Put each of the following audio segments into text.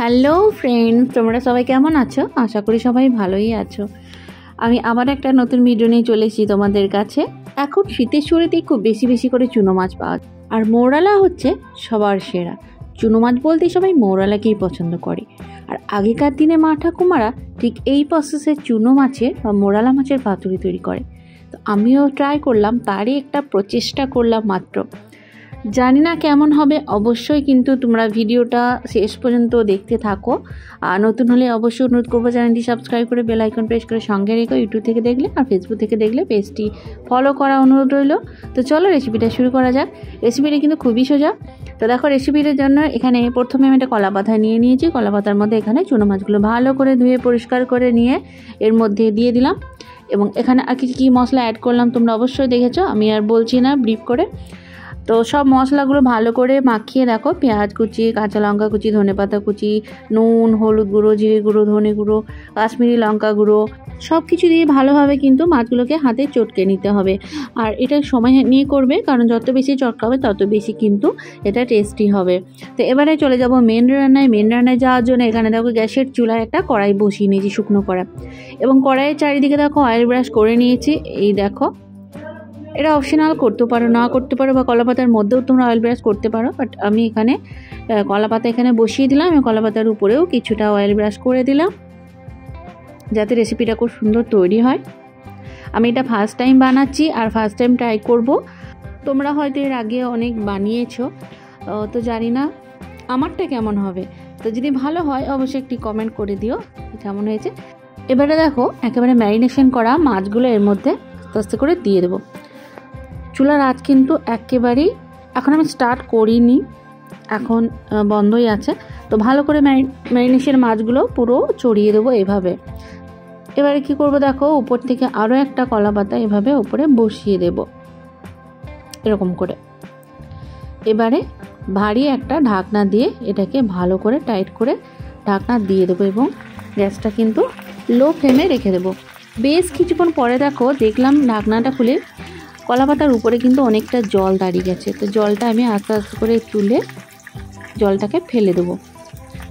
Hello friends, তোমরা সবাই কেমন আছো? আশা করি সবাই ভালোই আছো। আমি আবার একটা নতুন ভিডিও নিয়ে চলে এসেছি তোমাদের কাছে। এখন শীতের শুরুতেই খুব বেশি বেশি করে চুনো মাছ পাওয়া যায়, আর মৌরালা হচ্ছে সবার সেরা। চুনো মাছ বলতেই সবাই মৌরালাকেই পছন্দ করে। আর আগেকার দিনে মা ঠাকুমারা ঠিক এই প্রসেসে চুনো মাছের বা মৌরালা মাছের পাতুরি তৈরি করে। তো আমিও ট্রাই করলাম, তারই একটা প্রচেষ্টা করলাম মাত্র। জানি না কেমন হবে, অবশ্যই কিন্তু তোমরা ভিডিওটা শেষ পর্যন্ত দেখতে থাকো। আর নতুন হলে অবশ্যই অনুরোধ করবো চ্যানেলটি সাবস্ক্রাইব করে বেল আইকন প্রেস করে সঙ্গে রেখো। ইউটিউব থেকে দেখলে আর ফেসবুক থেকে দেখলে পেজটি ফলো করা অনুরোধ রইল। তো চলো রেসিপিটা শুরু করা যাক। রেসিপিটা কিন্তু খুবই সোজা। তো দেখো, রেসিপিটার জন্য এখানে প্রথমে আমি একটা কলা পাতা নিয়ে নিয়েছি। কলা পাতার মধ্যে এখানে চুনো মাছগুলো ভালো করে ধুয়ে পরিষ্কার করে নিয়ে এর মধ্যে দিয়ে দিলাম। এবং এখানে আর কী মশলা অ্যাড করলাম তোমরা অবশ্যই দেখেছো, আমি আর বলছি না ব্রিফ করে। তো সব মশলাগুলো ভালো করে মাখিয়ে রাখো। পেঁয়াজ কুচি, কাঁচা লঙ্কা কুচি, ধনেপাতা কুচি, নুন, হলুদ গুঁড়ো, জিরে গুঁড়ো, ধনে গুঁড়ো, কাশ্মীরি লঙ্কা গুঁড়ো সব কিছু দিয়ে ভালোভাবে কিন্তু মাছগুলোকে হাতে চটকে নিতে হবে। আর এটা সময় নিয়ে করবে, কারণ যত বেশি চটকাবে তত বেশি কিন্তু এটা টেস্টি হবে। তো এবারে চলে যাব মেন রান্নায়। মেন রান্নায় যাওয়ার জন্য এখানে দেখো গ্যাসের চুলায় একটা কড়াই বসিয়ে নিয়েছি, শুকনো কড়াই। এবং কড়াইয়ের চারিদিকে দেখো অয়েল ব্রাশ করে নিয়েছি। এই দেখো, এটা অপশনাল, করতে পারো না করতে পারো, বা কলাপাতার মধ্যেও তোমরা অয়েল ব্রাশ করতে পারো। বাট আমি এখানে কলাপাতা এখানে বসিয়ে দিলাম এবং কলাপাতার উপরেও কিছুটা অয়েল ব্রাশ করে দিলাম, যাতে রেসিপিটা খুব সুন্দর তৈরি হয়। আমি এটা ফার্স্ট টাইম বানাচ্ছি আর ফার্স্ট টাইম ট্রাই করব। তোমরা হয়তো এর আগে অনেক বানিয়েছো, তো জানি না আমারটা কেমন হবে। তো যদি ভালো হয় অবশ্যই একটি কমেন্ট করে দিও কেমন হয়েছে। এবারে দেখো, একেবারে ম্যারিনেশন করা মাছগুলো এর মধ্যে আস্তে আস্তে করে দিয়ে দেবো। চুলার আঁচ কিন্তু একেবারেই এখন আমি স্টার্ট করিনি, এখন বন্ধই আছে। তো ভালো করে ম্যারিনেশন মাছগুলো পুরো ছড়িয়ে দেবো এভাবে। এবারে কি করব দেখো, উপর থেকে আরও একটা কলা পাতা এভাবে উপরে বসিয়ে দেব এরকম করে। এবারে ভারী একটা ঢাকনা দিয়ে এটাকে ভালো করে টাইট করে ঢাকনা দিয়ে দেবো এবং গ্যাসটা কিন্তু লো ফ্লেমে রেখে দেবো। বেশ কিছুক্ষণ পরে দেখো, দেখলাম ঢাকনাটা খুলে কলা পাতার উপরে কিন্তু অনেকটা জল দাঁড়িয়ে গেছে। তো জলটা আমি আস্তে আস্তে করে তুলে জলটাকে ফেলে দেবো,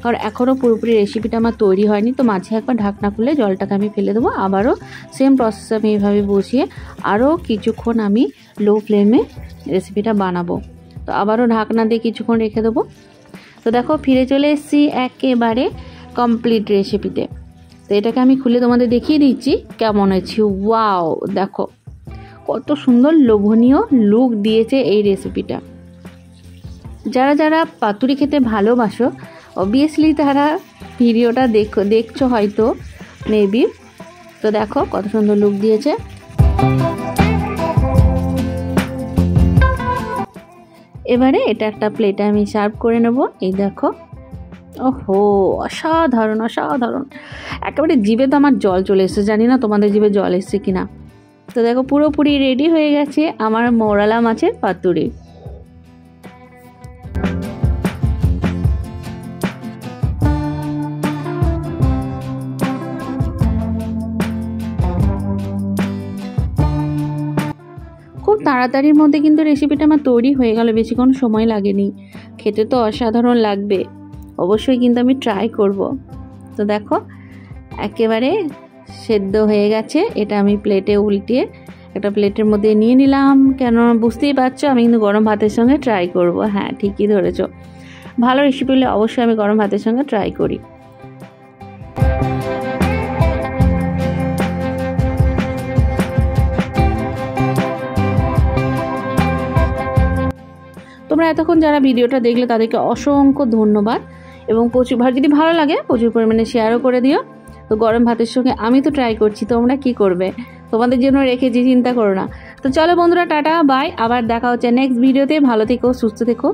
কারণ এখনও পুরোপুরি রেসিপিটা আমার তৈরি হয়নি। তো মাঝে একবার ঢাকনা খুলে জলটাকে আমি ফেলে দেবো। আবারও সেম প্রসেস আমি এইভাবে বসিয়ে আরও কিছুক্ষণ আমি লো ফ্লেমে রেসিপিটা বানাবো। তো আবারও ঢাকনা দিয়ে কিছুক্ষণ রেখে দেবো। তো দেখো, ফিরে চলে এসেছি একেবারে কমপ্লিট রেসিপিতে। তো এটাকে আমি খুলে তোমাদের দেখিয়ে দিচ্ছি কেমন হয়েছে। ওয়াও, দেখো কত সুন্দর লোভনীয় লুক দিয়েছে এই রেসিপিটা। যারা যারা পাতুরি খেতে ভালোবাসো অবভিয়াসলি তারা ভিডিওটা দেখছো হয়তো মেবি। তো দেখো কত সুন্দর লুক দিয়েছে। এবারে এটা একটা প্লেটে আমি সার্ভ করে নেব। এই দেখো, ওহো অসাধারণ অসাধারণ, একেবারে জিভে তো আমার জল চলে এসেছে। জানি না তোমাদের জিভে জল এসছে কিনা। তো দেখো, পুরোপুরি রেডি হয়ে গেছে আমার মৌরালা মাছের পাতুরি। খুব তাড়াতাড়ির মধ্যে কিন্তু রেসিপিটা আমার তৈরি হয়ে গেল, বেশিক্ষণ সময় লাগেনি। খেতে তো অসাধারণ লাগবে, অবশ্যই কিন্তু আমি ট্রাই করব। তো দেখো একেবারে সেদ্ধ হয়ে গেছে। এটা আমি প্লেটে উল্টিয়ে একটা প্লেটের মধ্যে নিয়ে নিলাম। কেন বুঝতেই পারছো, আমি কিন্তু গরম ভাতের সঙ্গে ট্রাই করব। হ্যাঁ, ঠিকই ধরেছো, ভালো রেসিপি হলে অবশ্যই আমি গরম ভাতের সঙ্গে ট্রাই করি। তোমরা এতক্ষণ যারা ভিডিওটা দেখলে তাদেরকে অসংখ্য ধন্যবাদ। এবং যদি ভালো লাগে প্রচুর পরিমাণে শেয়ারও করে দিও। তো গরম ভাতের সঙ্গে আমি তো ট্রাই করছি, তোমরা কি করবে তোমাদের জন্য রেখেছি, চিন্তা করো না। তো চলো বন্ধুরা, টাটা বাই, আবার দেখা হচ্ছে নেক্সট ভিডিওতে। ভালো থেকো, সুস্থ থেকো।